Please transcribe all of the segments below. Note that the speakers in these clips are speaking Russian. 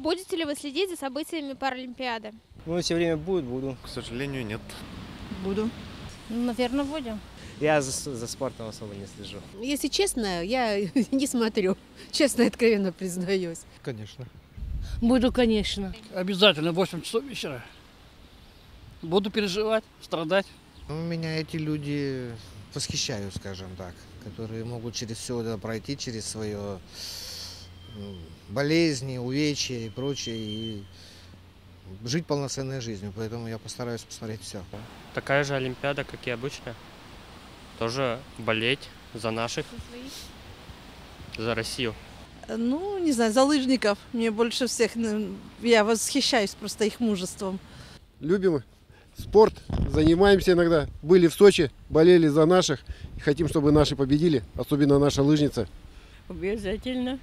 Будете ли вы следить за событиями Паралимпиады? Ну, если время будет, буду. К сожалению, нет. Буду. Наверное, будем. Я за спортом особо не слежу. Если честно, я не смотрю. Честно и откровенно признаюсь. Конечно. Буду, конечно. Обязательно в 8 часов вечера. Буду переживать, страдать. Меня эти люди восхищают, скажем так, которые могут через все это пройти, через свое болезни, увечья и прочее, и жить полноценной жизнью. Поэтому я постараюсь посмотреть все. Такая же Олимпиада, как и обычно. Тоже болеть за наших, за Россию. Ну, не знаю, за лыжников. Мне больше всех, я восхищаюсь просто их мужеством. Любим спорт, занимаемся иногда. Были в Сочи, болели за наших. Хотим, чтобы наши победили, особенно наша лыжница. Обязательно.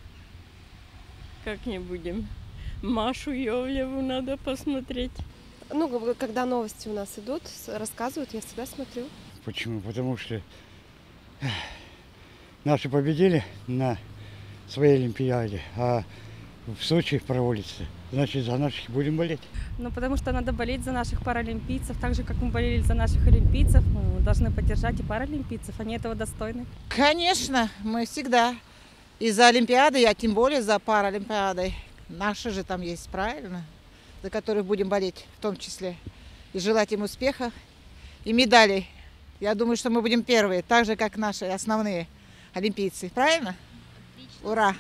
Как не будем. Машу Йовлеву надо посмотреть. Ну, когда новости у нас идут, рассказывают, я всегда смотрю. Почему? Потому что наши победили на своей Олимпиаде, а в Сочи проводится. Значит, за наших будем болеть. Ну, потому что надо болеть за наших паралимпийцев. Так же, как мы болели за наших олимпийцев, мы должны поддержать и паралимпийцев. Они этого достойны. Конечно, мы всегда. И за Олимпиадой, а тем более за Паралимпиадой. Наши же там есть, правильно? За которых будем болеть в том числе. И желать им успеха и медалей. Я думаю, что мы будем первые, так же, как наши основные олимпийцы. Правильно? Отлично. Ура!